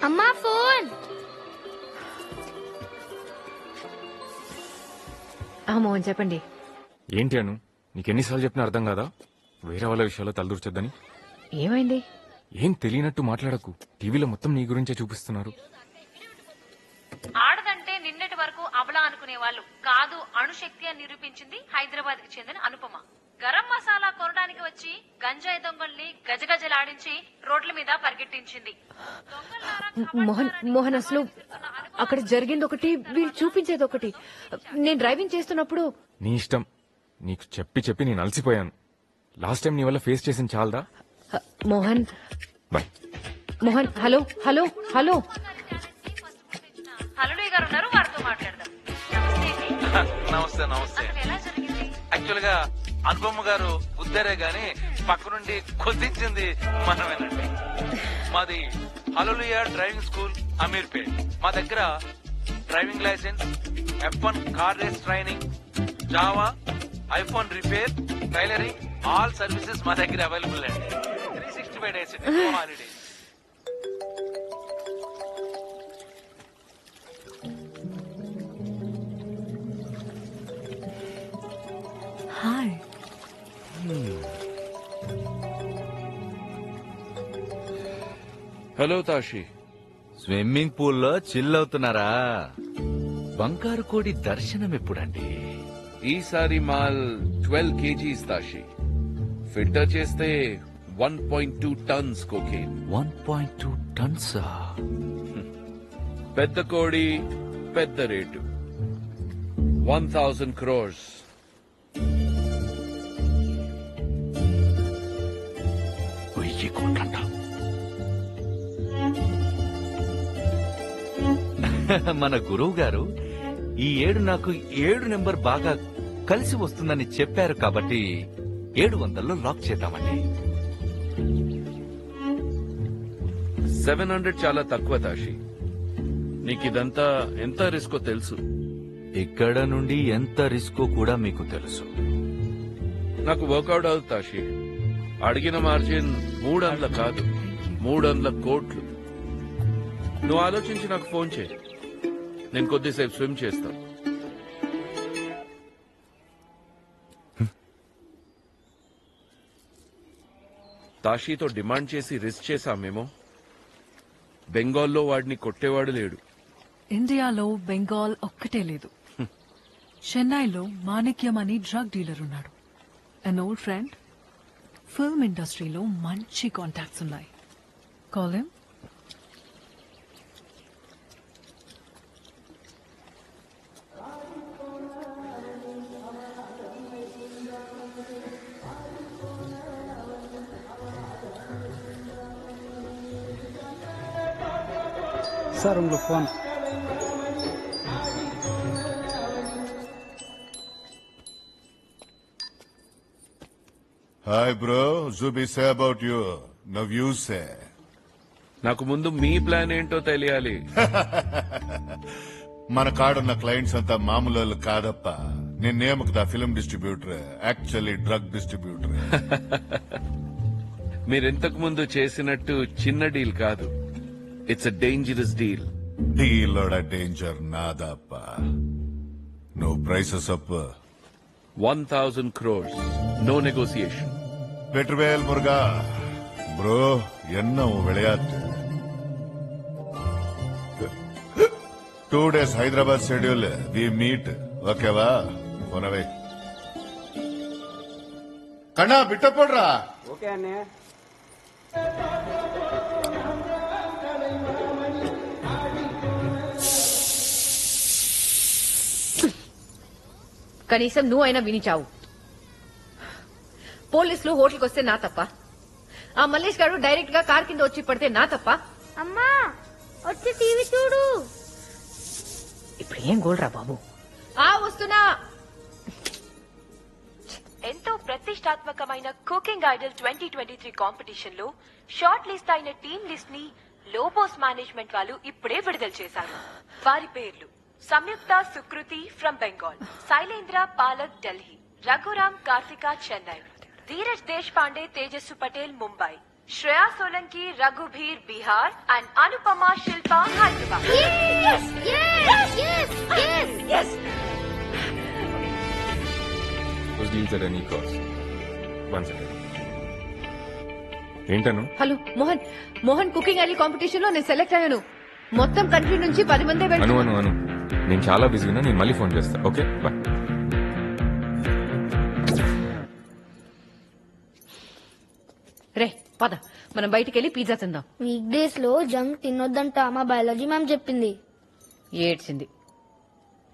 అమ్మా ఫోన్. మోహన్ చెప్పండి. ఏంటి అను, నీకెన్నిసార్లు చెప్పినా అర్థం కాదా? వేరే వాళ్ళ విషయాల్లో తలదూర్చొద్దని. ఏమైంది? ఏం తెలియనట్టు మాట్లాడకు. టీవీలో మొత్తం నీ గురించే చూపిస్తున్నారు. ఆడదంటే నిన్నటి వరకు అబలా అనుకునే వాళ్ళు కాదు అణుశక్తి అని నిరూపించింది హైదరాబాద్ కి చెందిన అనుపమ. గరం మసాలా కొనడానికి వచ్చి గంజాయి దొంగల్ని గజగజలాడించి రోడ్ల మీద పరిగెట్టించింది. మోహన్ అసలు అక్కడ జరిగింది ఒకటి, వీళ్ళు చూపించేది ఒకటి. నేను డ్రైవింగ్ చేస్తున్నప్పుడు. నీ ఇష్టం. నీకు చెప్పి చెప్పి నేను అలసిపోయాను. లాస్ట్ టైం నీ వల్ల ఫేస్ చేసిన చాలదా? Mohan boy. Mohan hello hello hello hello గారు ఉన్నారు, వారితో మాట్లాడదాం. నమస్తే నమస్తే. ఎలా జరిగింది? యాక్చువల్ గా అనుపమ్మ గారు ఉద్దరే గాని పక్క నుండి కొద్దించింది మనమేనండి. మాది హల్లెలూయా డ్రైవింగ్ స్కూల్ అమీర్పేట్. మా దగ్గర driving licence, F1 car race training, Java, iPhone repair, tailoring, all services మా దగ్గర అవైలబుల్ అండి. 365 days holidays. Hi. Hello Tashi. Swimming పూల్లో చిల్ అవుతున్నారా? బంగారు కోడి దర్శనం ఎప్పుడండి? ఈసారి మాల్ 12 kgs తాషి. ఫిల్టర్ చేస్తే 1.2 tons కోకేన్. 1.2 tons. పెద్ద కోడి పెద్ద రేటు 1000 crores. వెయ్యి కోట్లంట. మన గురువు గారు ఈ ఏడు నాకు 7 నెంబర్ బాగా కలిసి వస్తుందని చెప్పారు కాబట్టి 700లో లాక్ చేద్దామండి. 700 చాలా తక్కువ తాషి. నీకిదంతా ఎంత రిస్కో తెలుసు. ఇక్కడ నుండి ఎంత రిస్కో కూడా మీకు తెలుసు. నాకు వర్కౌట్ అవుతుంది తాషి. అడిగిన మార్జిన్ 300 కాదు, 300 కోట్లు. నువ్వు ఆలోచించి నాకు ఫోన్ చేయి. నేను కొద్దిసేపు స్విమ్ చేస్తాను. తాషీతో డిమాండ్ చేసి రిస్క్ చేశామేమో. బెంగాల్లో వాడిని కొట్టేవాడు లేడు. ఇండియాలో బెంగాల్ ఒక్కటే లేదు. చెన్నైలో మాణిక్యం అని డ్రగ్ డీలర్ ఉన్నాడు. An old friend. ఫిల్మ్ ఇండస్ట్రీలో మంచి కాంటాక్ట్స్ ఉన్నాయి. Call him. சார் உங்களுக்கு phone. Hi bro, Zubi say about you. Now you say. నాకు ముందు మీ ప్లాన్ ఏంటో తెలియాలి. మన కాడున్న క్లయింట్స్ అంతా మామూలు వాళ్ళు కాదప్ప. నేనేమకు the film distributor, actually drug distributor. మీరింతకు ముందు చేసినట్టు చిన్న డీల్ కాదు. It's a dangerous deal. డీలోడ డేంజర్ నాదప్ప. నువ్వు prices up 1000 crores. No negotiation. Vetrivel Muruga bro, என்ன உன் விளையாட்டு? 2 days Hyderabad schedule. We meet. ஓகேவா? போனவே கண்ணா பிட்ட போடுறா. ఓకే అన్నయ్య. కనీసం నువ్వు అయినా విని చావు. పోలీసులు హోటల్కి వస్తే నా తప్ప? ఆ మల్లేష్ గారు డైరెక్ట్ గా కార్ కింద వచ్చి పడితే నా తప్ప? అమ్మా వచ్చి టీవీ చూడు. ఇప్పుడు ఏం గోల్రా బాబు? వస్తున్నా. ఎంతో ప్రతిష్టాత్మకమైన కుకింగ్ ఐడల్ 2023 కాంపిటీషన్ లో షార్ట్ లిస్ట్ అయిన టీమ్ లిస్ట్ ని లోబోస్ మేనేజ్మెంట్ వాళ్ళు ఇప్పుడే విడుదల చేశారు. వారి పేర్లు: సంయుక్త సుకృతి ఫ్రమ్ బెంగాల్, శైలేంద్ర పాలక్ ఢిల్లీ, రఘురామ్ కార్తిక చెన్నై, ధీరజ్ దేశ్ పాండే తేజస్సు Patel Mumbai, Shreya Solanki, Raghubir Bihar and Anupama Shilpa Hyderabad. Yes! Yes! Yes! Yes! Yes. Those deals at any cost. One second. ఏంటను hello Mohan, Mohan cooking idol competition లో నేను సెలెక్ట్ అయ్యాను. మొత్తం కంట్రీ నుంచి 10 మంది అను అను అను నేను చాలా బిజీగా నేను మళ్ళీ ఫోన్ చేస్తా. Okay bye. రే పద, మనం బయటికి వెళ్ళి పిజ్జా తిందాం. వీక్ డేస్ లో జంక్ తినొద్దంట మా బయాలజీ మ్యామ్ చెప్పింది. ఏడ్చింది.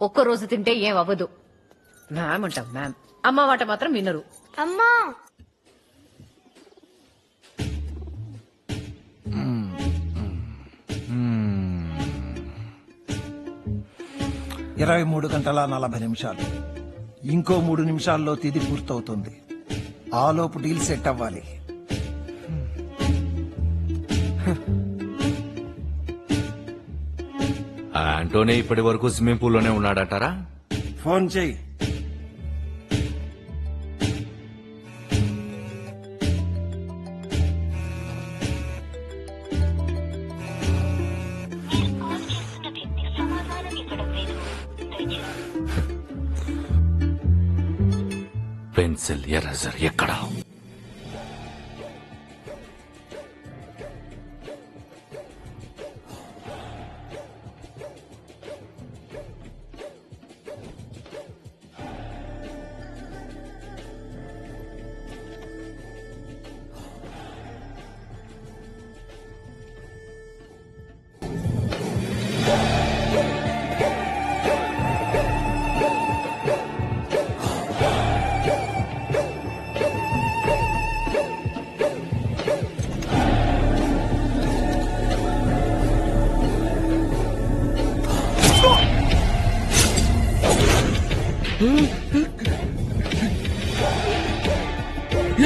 ఒక్క రోజు తింటే ఏం అవ్వదు. మ్యామ్ అంటాం మ్యామ్, అమ్మ మాట మాత్రం వినరు. అమ్మా 23 గంటల 40 నిమిషాలు. ఇంకో 3 నిమిషాల్లో తిది పూర్తవుతుంది. ఆలోపు డీల్ సెట్ అవ్వాలి. ఆంటోనీ ఇప్పటి వరకు స్విమ్మింగ్ పూల్ లోనే ఉన్నాడంటారా? ఫోన్ చెయ్యి. పెన్సిల్ ఎరేజర్ ఎక్కడా?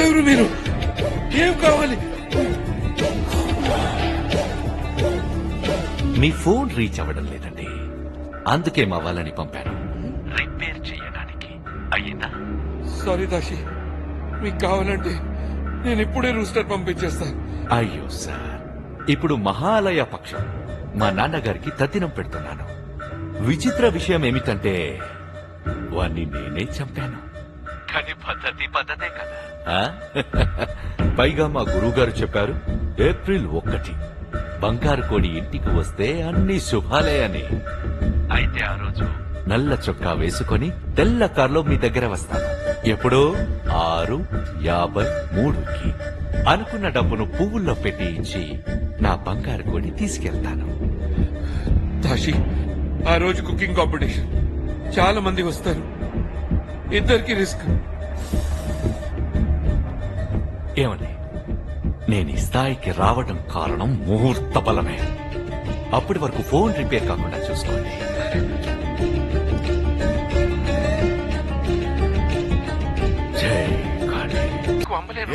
ఎవరు మీరు? ఏం కావాలి? మీ ఫోన్ రీచ్ అవ్వడం లేదండి, అందుకే మా వాళ్ళని పంపాను రిపేర్ చేయడానికి. అయ్యిందా? సారీ దాషి, మీకు కావాలంటే నేను ఇప్పుడే రూస్టర్ పంపించేస్తాను. అయ్యో సార్, ఇప్పుడు మహాలయ పక్షం మా నాన్నగారికి తద్దినం పెడుతున్నాను. విచిత్ర విషయం ఏమిటంటే వాణ్ణి నేనే చంపాను. కానీ పద్ధతే కదా. పైగా మా గురువుగారు చెప్పారు ఏప్రిల్ 1 బంగారు కోడి ఇంటికి వస్తే అన్ని శుభాలే అని. అయితే ఆ రోజు నల్ల చొక్కా వేసుకొని తెల్ల కార్లో మీ దగ్గర వస్తాను. ఎప్పుడో 6:53కి అనుకున్న డబ్బును పువ్వుల్లో పెట్టి ఇచ్చి నా బంగారు కోడి తీసుకెళ్తాను. దాషి, ఆ రోజు కుకింగ్ కాంపిటీషన్, చాలా మంది వస్తారు, ఇద్దరికి రిస్క్. ఏమని నేను ఈ స్థాయికి రావడం కారణం ముహూర్త బలమే. అప్పటి వరకు ఫోన్ రిపేర్ కాకుండా చూసుకోండి. జై కాళీ.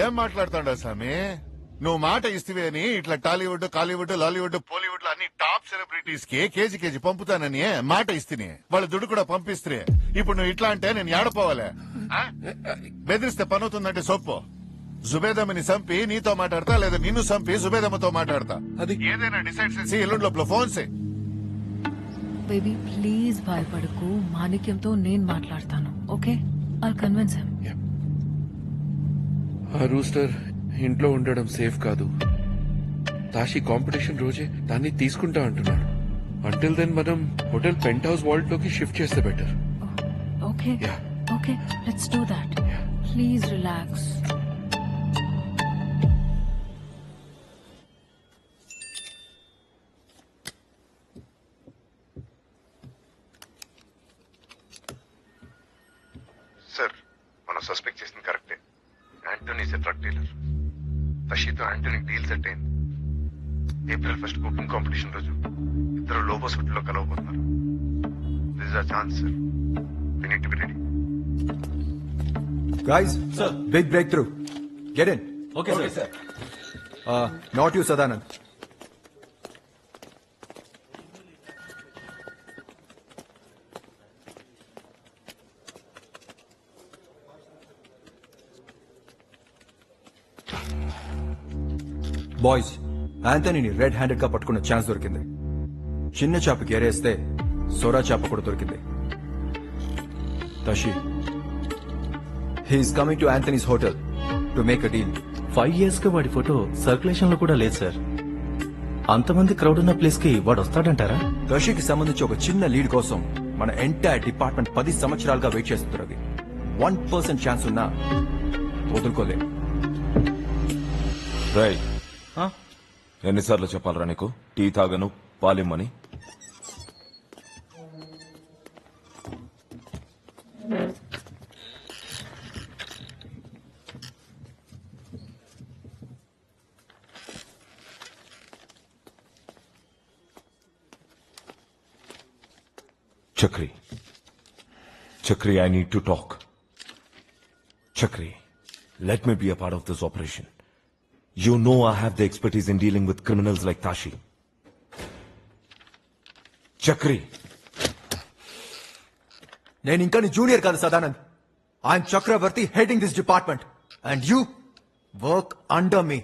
ఏం మాట్లాడుతాడా స్వామి? నువ్వు మాట ఇస్తే అని ఇట్లా టాలీవుడ్, కాలీవుడ్, లాలీవుడ్, బాలీవుడ్ లో అన్ని టాప్ సెలబ్రిటీస్ కి కేజీ పంపుతానని మాట ఇస్తే వాళ్ళు దుడ్డు కూడా పంపిస్తే ఇప్పుడు నువ్వు ఇట్లా అంటే నేను ఏడపోవాలే? బెదిరిస్తే పనవుతుందంటే సొప్పు. జుబేదమ్మని చంపి నీతో మాట్లాడతా, లేదా నిన్ను చంపి జుబేదమ్మతో మాట్లాడతా. అది ఏదైనా డిసైడ్ చేసి ఎల్లుండి లోపల ఫోన్ చేయి. బేబీ ప్లీజ్ భయపడకు, మాణిక్యంతో నేను మాట్లాడతాను. Okay, I'll convince him. ఆ రూస్టర్ ఇంట్లో ఉండడం సేఫ్ కాదు. దాషి కాంపిటీషన్ రోజే దాన్ని తీసుకుంటా అంటున్నాడు. అంటిల్ దెన్ మనం హోటల్ పెంట్ హౌస్ వాల్ట్ లోకి షిఫ్ట్ చేస్తే better. Okay okay, let's do that. Please relax. Sir, మనం సస్పెక్ట్ చేసింది కరెక్టే. Antony is a drug dealer. తషితో యాంటోనీ డీల్ సెట్ అయింది. ఏప్రిల్ 1 కుకింగ్ కాంపిటీషన్ రోజు ఇద్దరు లోబోస్ హోటల్లో కలవబోతున్నారు. This is our chance sir. We need to be ready. Guys, sir, big breakthrough. Get in. Okay, sir. Not you, Sadanand. Boys, యాంథనీని red handed గా పట్టుకున్న chance దొరికింది. చిన్న చేపకి ఎరేస్తే సొరా చేప కూడా దొరికింది. Tashi, he's coming to Anthony's hotel to make a deal. 5 years గా వాడి ఫోటో సర్క్యులేషన్ లో కూడా లేదు సార్. అంతమంది క్రౌడ్ ఉన్న ప్లేస్ కి వాడు వస్తాడంటారా? తషికి సంబంధించి ఒక చిన్న లీడ్ కోసం మన ఎంటైర్ డిపార్ట్మెంట్ 10 సంవత్సరాలుగా వెయిట్ చేస్తుంది రవి. 1% ఛాన్స్ ఉన్నా వదులుకోలే. రై ఎన్నిసార్లు చెప్పాలరా నీకు టీ తాగను పాలిమ్మని? Chakri. Chakri, I need to talk. Chakri, let me be a part of this operation. You know I have the expertise in dealing with criminals like Tashi. Chakri. నేను ఇంకా నీ junior కాదు Sadanand. I'm Chakravarthi, heading this department, and you work under me.